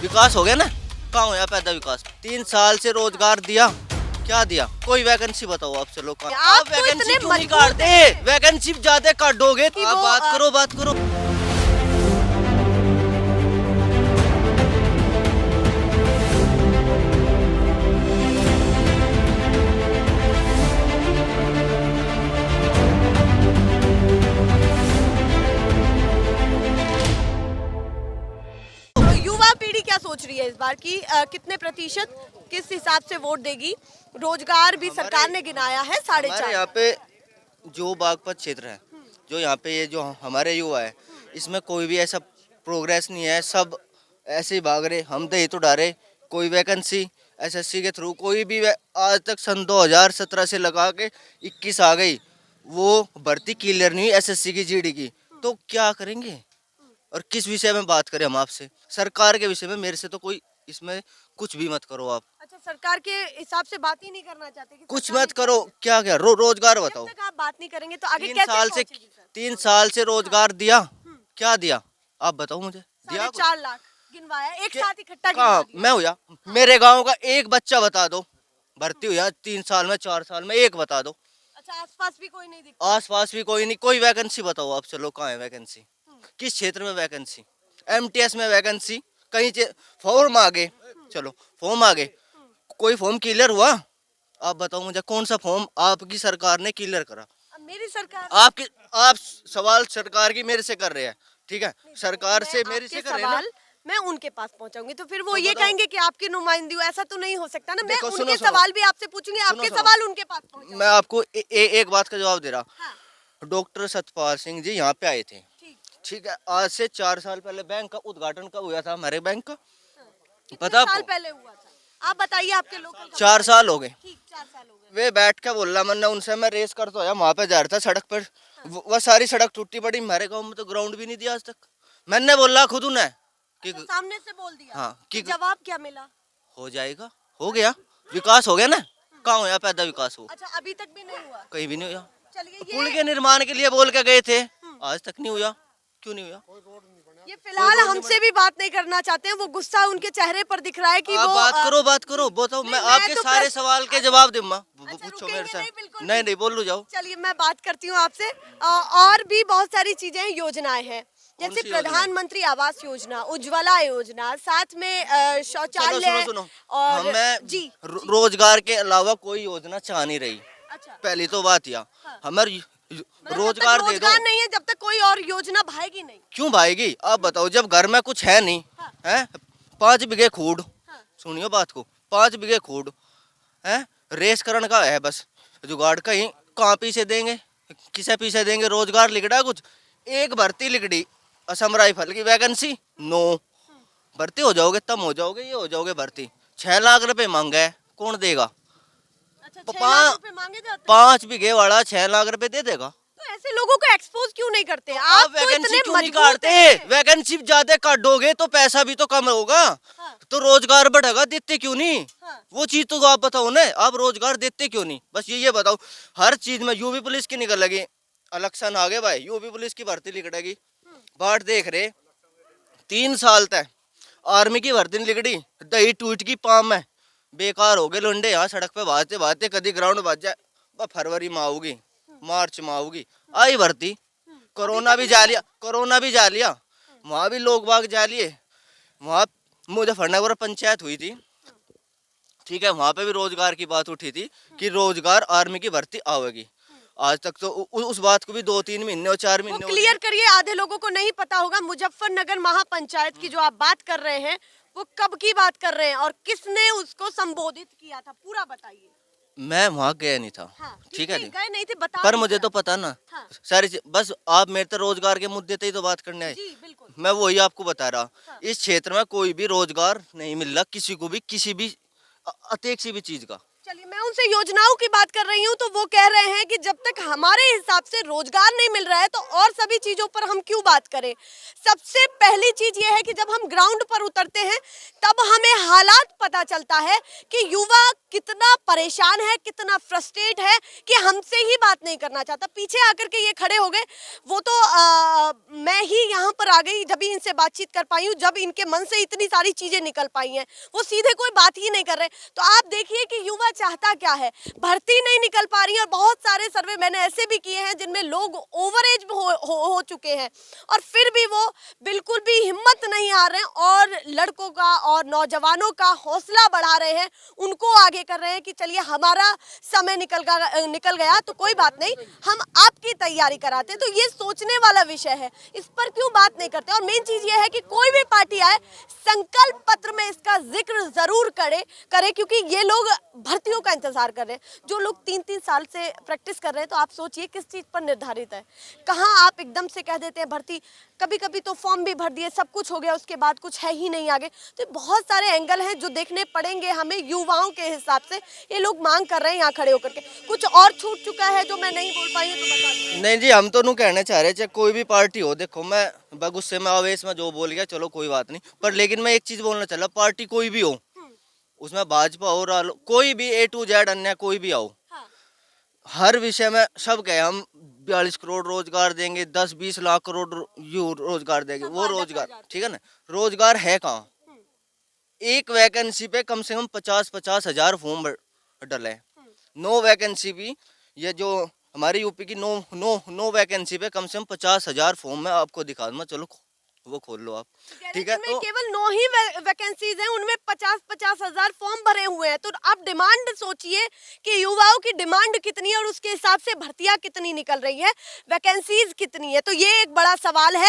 विकास हो गया ना, कहाँ होया पैदा विकास? 3 साल से रोजगार दिया, क्या दिया? कोई वैकेंसी बताओ आप, चलो आप तो वैकेंसी इतने क्यों नहीं मजबूत काटते? हैं। वैकेंसी ज्यादा काटोगे कि आप, वो, बात करो बात करो। तो युवा पीढ़ी क्या सोच रही है इस बार की कितने प्रतिशत किस हिसाब से वोट देगी? रोजगार भी सरकार ने गिनाया है हमारे 4.5। यहाँ पे जो बागपत क्षेत्र है, जो यहाँ पे ये जो हमारे युवा है, इसमें कोई भी ऐसा प्रोग्रेस नहीं है। सब ऐसे ही भाग रहे, हम दही तो डारे। कोई वैकेंसी एसएससी के थ्रू कोई भी आज तक सन 2017 से लगा के 21 आ गई, वो भर्ती क्लियर नहीं हुई एसएससी की जीडी की। तो क्या करेंगे? और किस विषय में बात करें हम आपसे? सरकार के विषय में मेरे से तो कोई इसमें कुछ भी मत करो आप, अच्छा, सरकार के हिसाब से बात ही नहीं करना चाहते कि कुछ सरकार मत ने करो। क्या क्या रोजगार किया? बताओ। जब तक आप बात नहीं करेंगे तो आगे 3 कैसे साल से पहुंचेगी सर? 3 साल से रोजगार दिया, क्या दिया? आप बताओ मुझे, दिया कुछ? 4.5 लाख गिनवाया एक क्या- साथ इकट्ठा कहाँ गिनवा दिया। मैं हुआ? मेरे गांव का एक बच्चा बता दो भर्ती हुआ 3 साल में, 4 साल में, एक बता दो। अच्छा, आसपास भी कोई नहीं दिखता। आसपास भी कोई नहीं। कोई वैकेंसी बताओ आप, चलो कहाँ है वैकेंसी? किस क्षेत्र में वैकेंसी? एमटीएस में वैकेंसी कहीं फॉर्म आ गए, चलो फॉर्म आ गए, कोई फॉर्म क्लियर हुआ? आप बताओ मुझे, कौन सा फॉर्म आपकी सरकार ने क्लियर करा? अब मेरी सरकार आपकी आप सवाल सरकार की मेरे से कर रहे हैं, ठीक है? सरकार से मेरे आपके से कर रहे हैं ना। सवाल मैं उनके पास पहुंचाऊंगी तो फिर वो तो ये बताओ। कहेंगे कि आपकी नुमाइंदगी हो। ऐसा तो नहीं हो सकता ना। मैं देखो, उनके सुनो। सवाल भी आपसे पूछूंगी, सुनो आपके सवाल। सवाल उनके पास पहुंचाऊंगी। मैं आपको एक बात का जवाब दे रहा। हाँ, डॉक्टर सतपाल सिंह जी यहाँ पे आए थे, ठीक। ठीक है? आज से 4 साल पहले बैंक का उद्घाटन कब हुआ था हमारे बैंक का? कितने पता साल आपको? पहले हुआ था? आप बताइए आपके लोकल 4 साल हो गए। ठीक, 4 साल हो गए। वे बैठ के बोल रहा, मैंने उनसे मैं रेस कर तो आया, वहां पे जा रहा था सड़क पर, वह सारी सड़क टूटी पड़ी। हमारे गांव में तो ग्राउंड भी नहीं दिया आज तक। मैंने बोला खुद उन्हें कि अच्छा, सामने से बोल दिया। हाँ, कि जवाब क्या मिला? हो जाएगा, हो गया, विकास हो गया ना। कहाँ होया पैदा विकास? हो अच्छा, अभी तक भी नहीं हुआ। कहीं भी नहीं हुआ। चलिए पुल ये के निर्माण के लिए बोल के गए थे, आज तक नहीं हुआ। क्यों नहीं हुआ? ये फिलहाल हमसे भी बात नहीं करना चाहते हैं। वो गुस्सा उनके चेहरे पर दिख रहा है कि आप वो बात करो बात करो, बताओ। मैं नहीं, आपके तो सारे प्रश्न- सवाल के जवाब दूंगा। अच्छा, पूछो रुकेंगे मेरे से। नहीं, बिल्कुल नहीं नहीं, बोल लो जाओ। चलिए मैं बात करती हूँ आपसे। और भी बहुत सारी चीजें हैं, योजनाएं हैं, कौन जैसे सी योजनाएं? प्रधानमंत्री आवास योजना, उज्ज्वला योजना, साथ में सुनो शौचालय सुनो सुनो, और हमें जी रोजगार के अलावा कोई योजना चाह नहीं रही। अच्छा, पहली तो बात यह, हाँ। हमें मतलब रोजगार जब तक दे दो। रोजगार नहीं है जब तक कोई और योजना भाएगी नहीं। क्यों भाएगी? आप बताओ, जब घर में कुछ है नहीं, हाँ। है 5 बीघे खूड, हाँ। सुनियो बात को, 5 बीघे खूड है, रेस करण का है बस जुगाड़। कहीं कहाँ पीछे देंगे, किसे पीछे देंगे? रोजगार लिखड़ा कुछ, एक भर्ती लिखड़ी असम राइफल की वैकेंसी, नो। भर्ती हो जाओगे तब हो जाओगे, ये हो जाओगे भर्ती। 6 लाख रुपए मांगा है, कौन देगा? अच्छा, 6 पा- लाख रुपए मांगे जाते हैं। 5 बीघे वाला 6 लाख रुपए दे देगा। तो ऐसे लोगों को एक्सपोज क्यों नहीं करते? आप आप तो वैकेंसी इतने क्यों नहीं मजबूत काटते? हैं। वैकेंसी ज्यादा काटोगे तो पैसा भी तो कम होगा, हाँ। तो रोजगार बढ़ेगा। देते क्यों नहीं? हाँ। वो चीज तो आप बताओ ना, आप रोजगार देते क्यों नहीं? बस ये बताओ। हर चीज में यूपी पुलिस की निकल लगी, इलेक्शन आ गए भाई, यूपी पुलिस की भर्ती निकलेगी। बाट देख रहे 3 साल तक आर्मी की भर्ती नहीं निकली, दही टूट की पाम में बेकार हो गए लोंडे। यहाँ सड़क पे भागते भागते कभी ग्राउंड बच जाए, बस फरवरी में आओगी, मार्च में आओगी, आई भर्ती। कोरोना भी जा लिया, कोरोना भी जा लिया, वहाँ भी लोग बाग जा लिए। वहाँ मुजफ्फरनगर पंचायत हुई थी, ठीक है? वहाँ पे भी रोजगार की बात उठी थी कि रोजगार आर्मी की भर्ती आवेगी। आज तक तो उस बात को भी 2-3 महीने और 4 वो महीने हो क्लियर करिए, आधे लोगों को नहीं पता होगा। मुजफ्फरनगर महापंचायत की जो आप बात कर रहे हैं, वो कब की बात कर रहे हैं और किसने उसको संबोधित किया था, पूरा बताइए। मैं वहाँ गया नहीं था, हाँ, ठीक है? गए नहीं थे, बता पर दीजिए मुझे तो आप। पता ना हाँ। सारी बस आप मेरे तो रोजगार के मुद्दे पे ही तो बात करने आए। जी बिल्कुल। मैं वही आपको बता रहा। हाँ। इस क्षेत्र में कोई भी रोजगार नहीं मिल रहा किसी को भी, किसी भी अतेक सी भी चीज का। चलिए मैं उनसे योजनाओं की बात कर रही हूँ, तो वो कह रहे हैं कि जब तक हमारे हिसाब से रोजगार नहीं मिल रहा है तो और सभी चीजों पर हम क्यों बात करें। सबसे पहली चीज ये है कि जब हम ग्राउंड पर उतरते हैं तब हमें हालात पता चलता है कि युवा कितना परेशान है, कितना फ्रस्ट्रेट है कि हमसे ही बात नहीं करना चाहता। पीछे आकर के ये खड़े हो गए, वो तो मैं ही यहाँ पर आ गई जब ही इनसे बातचीत कर पाई हूँ, जब इनके मन से इतनी सारी चीजें निकल पाई हैं। वो सीधे कोई बात ही नहीं कर रहे। तो आप देखिए कि युवा चाहता क्या है। भर्ती नहीं निकल पा रही है और बहुत सारे सर्वे मैंने ऐसे भी किए हैं जिनमें लोग ओवर एज हो चुके हैं और फिर भी वो बिल्कुल भी हिम्मत नहीं हार रहे हैं और लड़कों का और नौजवानों का हौसला बढ़ा रहे हैं, उनको आगे कर रहे हैं कि चलिए हमारा समय निकल गया तो कोई बात नहीं, हम आपकी तैयारी कराते हैं। तो ये सोचने वाला विषय है, इस पर क्यों बात नहीं करते। और मेन चीज ये है कि कोई भी पार्टी आए संकल्प पत्र में इसका जिक्र जरूर करे क्योंकि ये लोग भर्तियों का इंतजार कर रहे हैं। जो लोग 3-3 साल से प्रैक्टिस कर रहे हैं, तो आप सोचिए किस चीज पर निर्धारित है। कहाँ आप एकदम से कह देते हैं भर्ती, कभी कभी तो फॉर्म भी भर दिए, सब कुछ हो गया, उसके बाद कुछ है ही नहीं आगे। तो बहुत सारे एंगल हैं जो देखने पड़ेंगे हमें युवाओं के हिसाब से। ये लोग मांग कर रहे हैं यहाँ खड़े होकर के। कुछ और छूट चुका है जो मैं नहीं बोल पाई हूँ तो बता दीजिए। नहीं जी, हम तो नहीं कहना चाह रहे, चाहे कोई भी पार्टी हो। देखो मैं गुस्से में आवेश में जो बोल गया, चलो कोई बात नहीं, पर लेकिन मैं एक चीज बोलना चला, पार्टी कोई भी हो, उसमें भाजपा हो, कोई भी A to Z अन्य कोई भी आओ, हाँ। हर विषय में सब कहे हम 42 करोड़ रोजगार देंगे, 10-20 लाख करोड़ रोजगार देंगे। वो रोजगार ठीक है ना, रोजगार है कहाँ। एक वैकेंसी पे कम से कम 50-50 हजार फॉर्म डले हैं। 9 वैकेंसी भी, ये जो हमारी यूपी की 9 वैकेंसी पे कम से कम 50,000 फॉर्म मैं आपको दिखा दूंगा, चलो वो खोल लो आप, ठीक है। तो केवल 9 ही वैकेंसीज हैं, उनमें 50-50 हजार फॉर्म भरे हुए हैं। तो आप डिमांड सोचिए कि युवाओं की डिमांड कितनी है और उसके हिसाब से भर्तियां कितनी निकल रही है, वैकेंसीज कितनी है। तो ये एक बड़ा सवाल है।